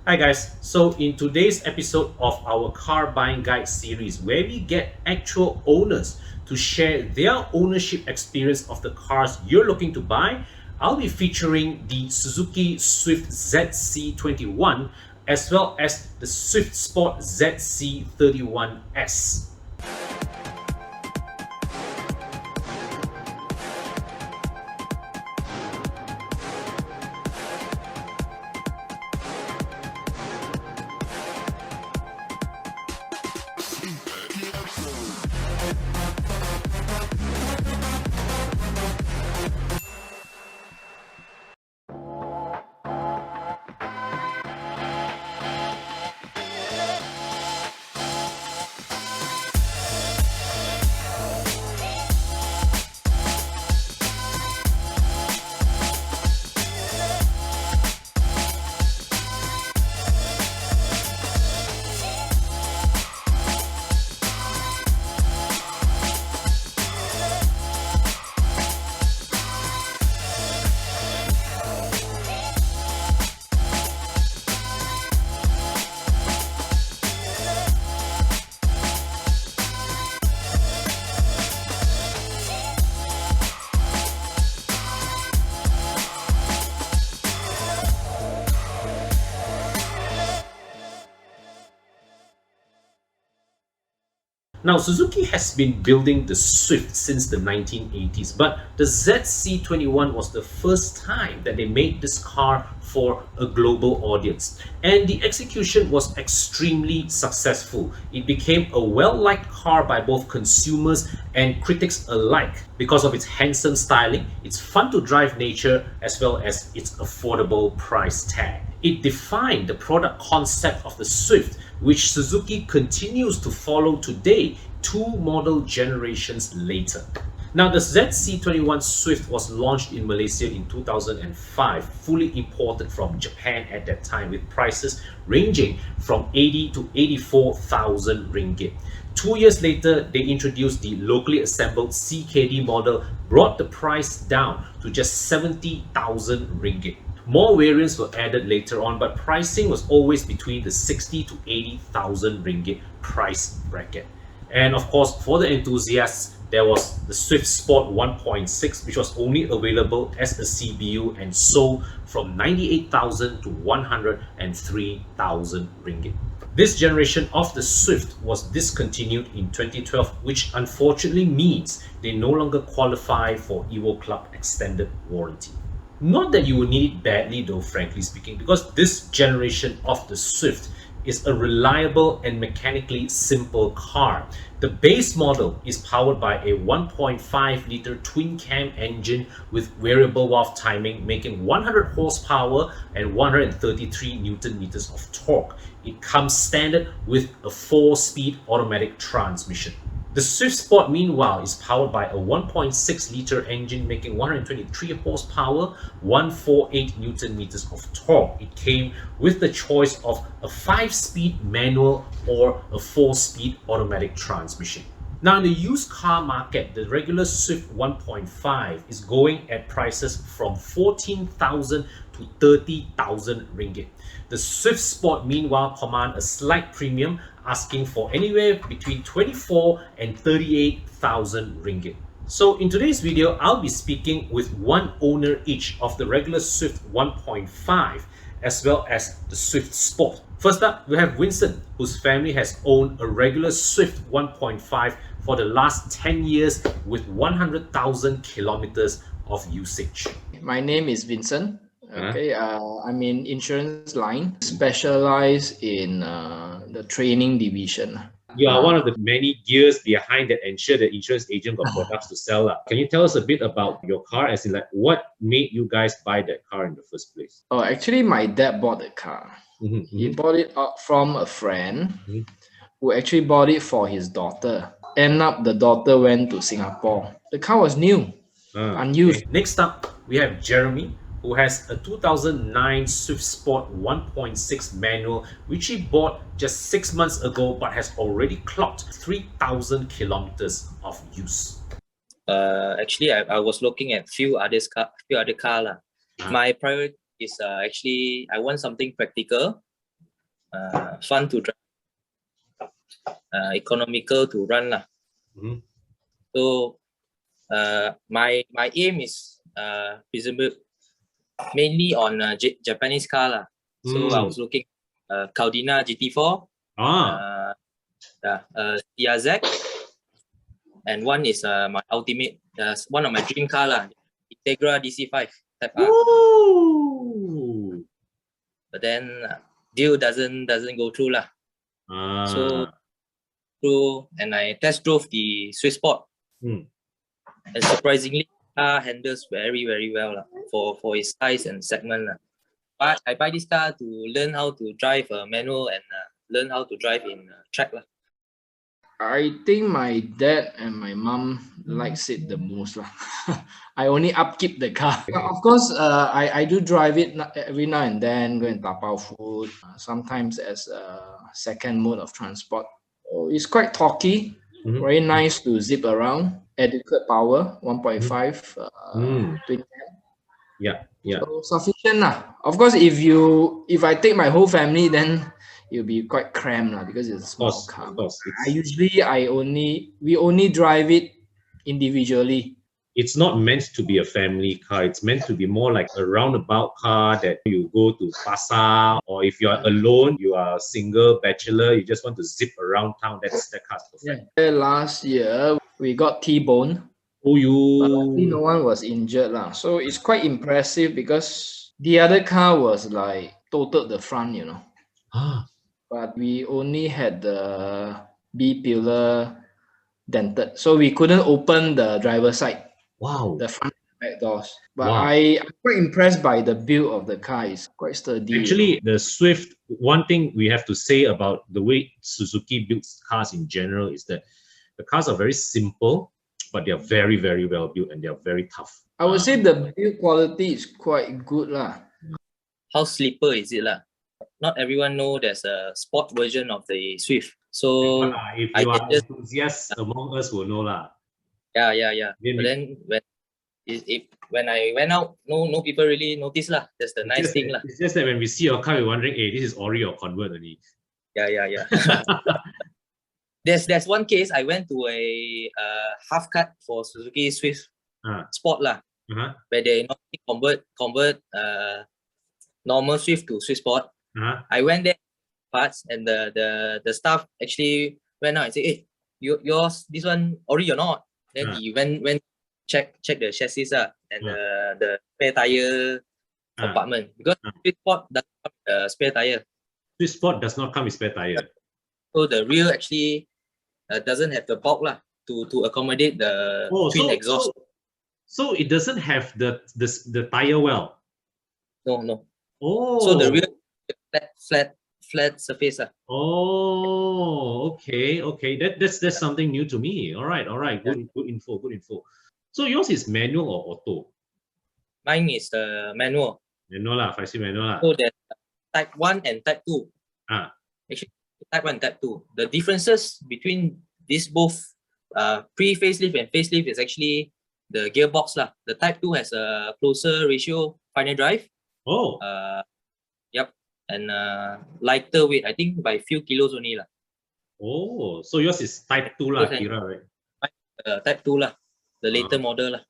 Hi guys, so in today's episode of our car buying guide series where we get actual owners to share their ownership experience of the cars you're looking to buy, I'll be featuring the Suzuki Swift ZC21 as well as the Swift Sport ZC31S. Now, Suzuki has been building the Swift since the 1980s, but the ZC21 was the first time that they made this car for a global audience. And the execution was extremely successful. It became a well-liked car by both consumers and critics alike because of its handsome styling, its fun-to-drive nature, as well as its affordable price tag. It defined the product concept of the Swift, which Suzuki continues to follow today, two model generations later. Now, the ZC21 Swift was launched in Malaysia in 2005, fully imported from Japan at that time, with prices ranging from 80 to 84,000 ringgit. 2 years later, they introduced the locally assembled CKD model, brought the price down to just 70,000 ringgit. More variants were added later on, but pricing was always between the 60 to 80,000 ringgit price bracket. And of course, for the enthusiasts, there was the Swift Sport 1.6, which was only available as a CBU and sold from 98,000 to 103,000 ringgit. This generation of the Swift was discontinued in 2012, which unfortunately means they no longer qualify for Evo Club extended warranty. Not that you will need it badly though, frankly speaking, because this generation of the Swift is a reliable and mechanically simple car. The base model is powered by a 1.5 liter twin cam engine with variable valve timing, making 100 horsepower and 133 newton meters of torque. It comes standard with a 4-speed automatic transmission. The Swift Sport, meanwhile, is powered by a 1.6 liter engine making 123 horsepower, 148 newton meters of torque. It came with the choice of a 5-speed manual or a 4-speed automatic transmission. Now, in the used car market, the regular Swift 1.5 is going at prices from 14,000 to 30,000 ringgit. The Swift Sport, meanwhile, command a slight premium, asking for anywhere between 24 and 38,000 ringgit. So in today's video, I'll be speaking with one owner each of the regular Swift 1.5 as well as the Swift Sport. First up, we have Vincent, whose family has owned a regular Swift 1.5 for the last 10 years with 100,000 kilometers of usage. My name is Vincent. Okay, I'm in insurance line, specialized in the training division. You are one of the many gears behind that ensure the insurance agent got products to sell. Can you tell us a bit about your car, as in like what made you guys buy that car in the first place? Oh, actually, my dad bought the car. He bought it out from a friend who actually bought it for his daughter. End up, the daughter went to Singapore. The car was new, unused. Okay. Next up, we have Jeremy, who has a 2009 Swift Sport 1.6 manual, which he bought just 6 months ago but has already clocked 3,000 kilometers of use. Actually, I was looking at few other car lah. My priority is actually I want something practical fun to drive, economical to run lah. So my aim is mainly on Japanese car lah. So I was looking Caldina GT4, CRZ, and one is my ultimate, one of my dream car lah, Integra DC5 Type R. But then deal doesn't go through lah. So and I test drove the Swiss Sport, and surprisingly, car handles very well lah, for its size and segment lah. But I buy this car to learn how to drive manual and learn how to drive in track lah. I think my dad and my mom likes it the most lah. I only upkeep the car. Of course, I do drive it every now and then, go and tapao food, sometimes as a second mode of transport. So it's quite talky, very nice to zip around, adequate power, 1.5, 20 Yeah. So sufficient lah. Of course, if I take my whole family, then it'll be quite cramped lah, because it's a small car. We only drive it individually. It's not meant to be a family car. It's meant to be more like a roundabout car that you go to pasar, or if you are alone, you are single, bachelor, you just want to zip around town. That car's perfect. Yeah. Last year, we got T-bone. No one was injured lah. So it's quite impressive, because the other car was like totaled the front, you know. But we only had the B pillar dented, so we couldn't open the driver's side. Wow. The front and back doors. But I'm quite impressed by the build of the car. It's quite sturdy. Actually, the Swift, one thing we have to say about the way Suzuki builds cars in general is that the cars are very simple, but they are very well built, and they are very tough. I would say the build quality is quite good lah. How sleeper is it lah? Not everyone know there's a sport version of the Swift. So if you are enthusiasts among us will know lah. Yeah. But then when I went out, no people really notice lah. That's the nice thing lah. It's just that when we see your car, we're wondering, hey, this is Ori or Convert only. Yeah. There's one case, I went to a half cut for Suzuki Swift Sport lah, where they normally convert normal Swift to Swift Sport. I went there parts, and the staff actually went out and said, hey, yours, this one Ori or not? Then he went check the chassis and the spare tire compartment, because Swift Sport doesn't come with a spare tire. Swift Sport does not come with spare tire. So the rear actually doesn't have the bulk lah to accommodate the twin exhaust. So it doesn't have the tire well. No. Oh. So the rear flat surface lah. Oh, okay. That's something new to me. All right. Good info. So yours is manual or auto? Mine is the manual. Manual lah, 5-speed manual lah. So there's type 1 and type 2. Actually, type 1 and type 2. The differences between these both pre-facelift and facelift is actually the gearbox lah. The type 2 has a closer ratio final drive. Yep. And lighter weight, I think by few kilos only lah. Oh, so yours is type 2 lah, Kira, right? Type 2 lah, the later model lah.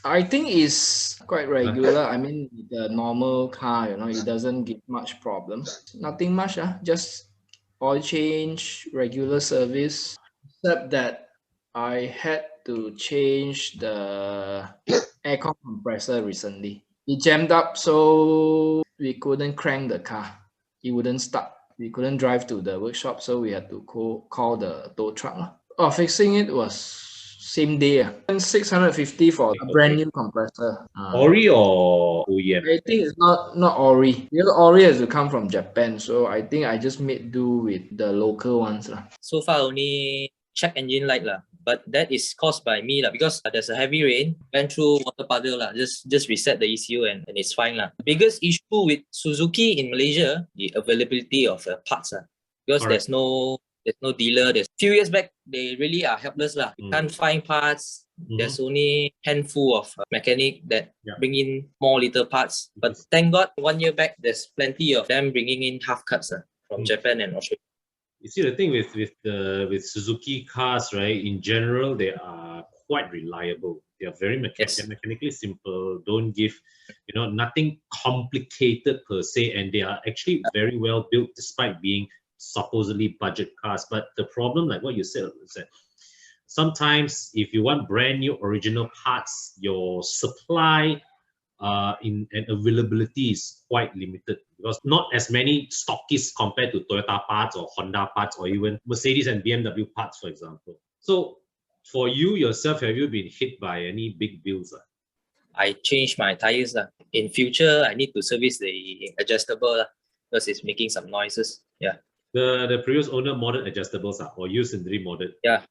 I think it's quite regular. I mean, the normal car, it doesn't give much problem. Nothing much, just oil change, regular service, except that I had to change the aircon compressor recently. It jammed up, so we couldn't crank the car. It wouldn't start. We couldn't drive to the workshop, so we had to call the tow truck. Fixing it was same day. 650 for a brand new compressor. Ori or OEM? I think it's not Ori. The Ori has to come from Japan, so I think I just made do with the local ones. So far only check engine light lah. But that is caused by me lah, because there's a heavy rain, went through water puddle lah. Just reset the ECU and it's fine lah. The biggest issue with Suzuki in Malaysia, the availability of parts lah, because there's no dealer. There's few years back, they really are helpless lah. You can't find parts. There's only handful of mechanic that bring in more little parts. But thank God, 1 year back, there's plenty of them bringing in half cuts from Japan and Australia. You see, the thing with Suzuki cars, right? In general, they are quite reliable. They are very mechanically simple. Don't give, nothing complicated per se, and they are actually very well built, despite being supposedly budget cars. But the problem, like what you said, is that sometimes if you want brand new original parts, your supply and availability is quite limited, because not as many stockists compared to Toyota parts or Honda parts or even Mercedes and BMW parts, for example. So for you yourself, have you been hit by any big bills? I changed my tires. In future, I need to service the adjustable because it's making some noises. Yeah. The previous owner modded adjustables or used and remodded? Yeah.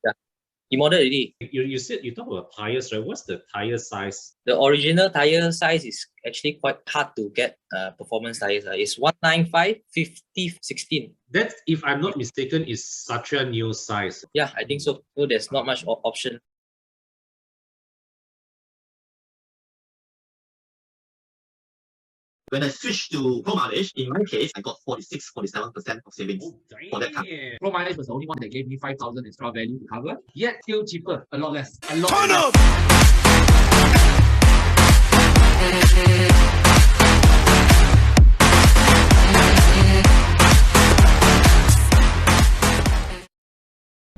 He modded already. You said you talk about tires, right? What's the tire size? The original tire size is actually quite hard to get performance tires. It's 195, 50, 16. That, if I'm not mistaken, is such a new size. Yeah, I think so. So there's not much option. When I switched to Pro Mileage, in my case, I got 46-47% of savings for that car. Pro Mileage was the only one that gave me 5,000 extra value to cover, yet still cheaper, a lot less.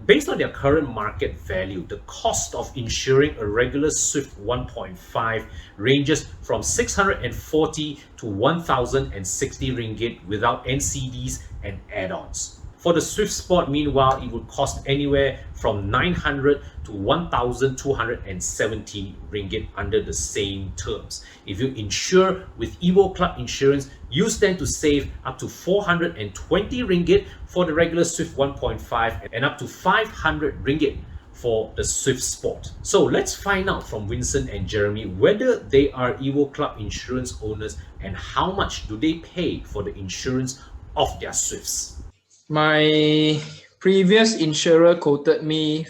Based on their current market value, the cost of insuring a regular Swift 1.5 ranges from 640 to 1,060 ringgit without NCDs and add-ons. For the Swift Sport, meanwhile, it would cost anywhere from 900 to 1,217 ringgit under the same terms. If you insure with Evo Club Insurance, you stand to save up to 420 ringgit for the regular Swift 1.5 and up to 500 ringgit for the Swift Sport. So let's find out from Vincent and Jeremy whether they are Evo Club Insurance owners and how much do they pay for the insurance of their Swifts. My previous insurer quoted me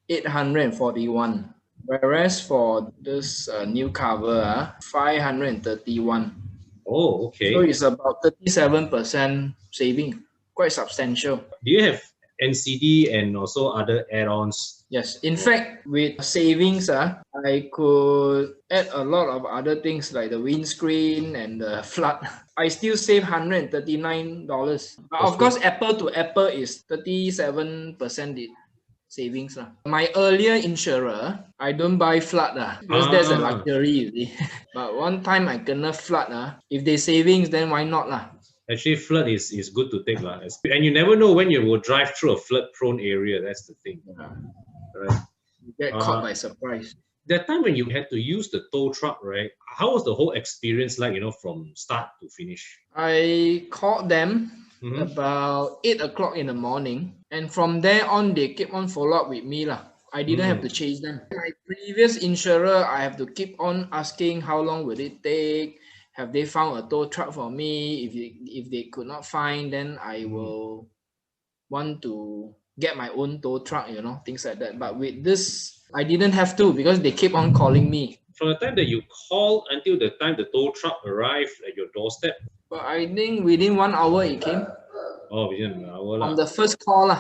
841, whereas for this new cover, 531. Oh, okay. So it's about 37% saving, quite substantial. Do you have NCD and also other add-ons? Yes, in fact, with savings, I could add a lot of other things like the windscreen and the flood. I still save $139. But of course, apple to apple is 37% savings. My earlier insurer, I don't buy flood because that's a luxury, you see. But one time I kena flood, if they savings, then why not? Actually, flood is good to take. And you never know when you will drive through a flood-prone area. That's the thing. Right. You get caught by surprise. That time when you had to use the tow truck, right? How was the whole experience like, from start to finish? I called them about 8 o'clock in the morning. And from there on, they keep on follow up with me. I didn't have to chase them. My previous insurer, I have to keep on asking how long will it take? Have they found a tow truck for me? If they could not find, then I will want to get my own tow truck, things like that. But with this, I didn't have to because they keep on calling me. From the time that you called until the time the tow truck arrived at your doorstep? But I think within 1 hour it came. Oh, within an hour. On the first call.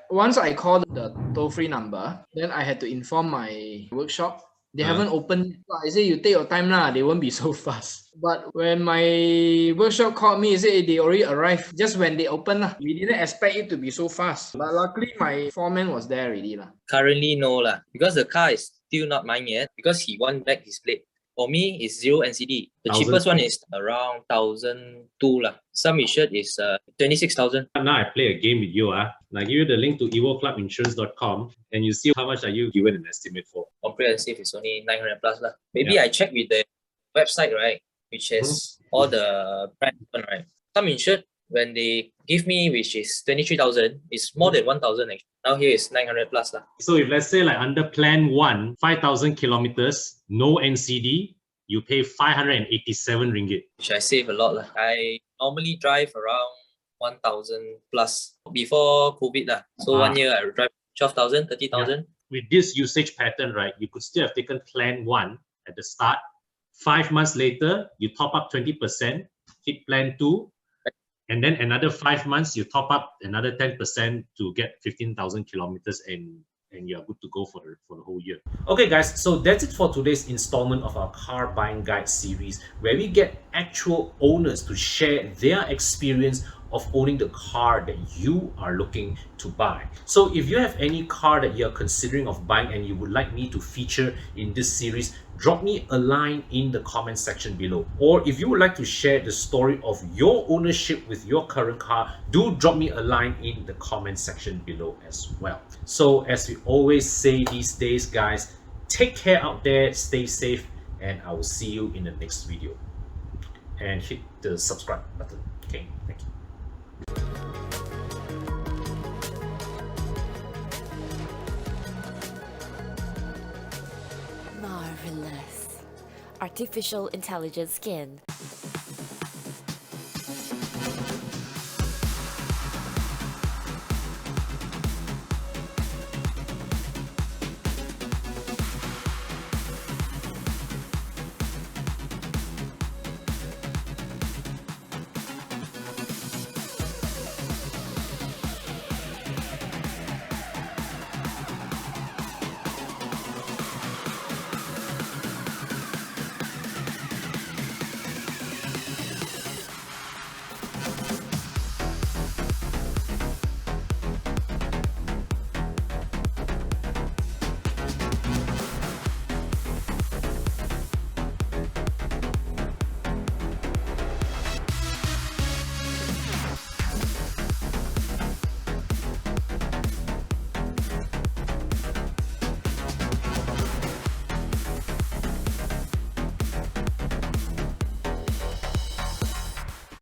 Once I called the toll-free number, then I had to inform my workshop. They haven't opened. I say, you take your time they won't be so fast. But when my workshop called me, they said they already arrived just when they opened. We didn't expect it to be so fast. But luckily, my foreman was there already. Currently, no, because the car is still not mine yet, because he won back his plate. For me, it's 0 NCD. The cheapest one is around 1,002. Some insured is 26,000. Now I play a game with you. I give you the link to evoclubinsurance.com and you see how much are you given an estimate for. Comprehensive is only 900 plus. Maybe I check with the website, right, which has all the brands, right? Some insured when they give me, which is 23,000, it's more than 1,000 actually. Now here is 900 plus lah. So if let's say like under plan 1, 5,000 kilometers, no NCD, you pay 587 ringgit. Which I save a lot lah. I normally drive around 1,000 plus before COVID lah. So 1 year I drive 12,000, 30,000. Yeah. With this usage pattern, right, you could still have taken plan 1 at the start. 5 months later, you top up 20%, hit plan 2, and then another 5 months, you top up another 10% to get 15,000 kilometers and you're good to go for the whole year. Okay guys, so that's it for today's installment of our car buying guide series, where we get actual owners to share their experience of owning the car that you are looking to buy. So if you have any car that you're considering of buying and you would like me to feature in this series, drop me a line in the comment section below. Or if you would like to share the story of your ownership with your current car, do drop me a line in the comment section below as well. So as we always say these days, guys, take care out there, stay safe, and I will see you in the next video. And hit the subscribe button. Okay, thank you. Marvelous. Artificial intelligence skin.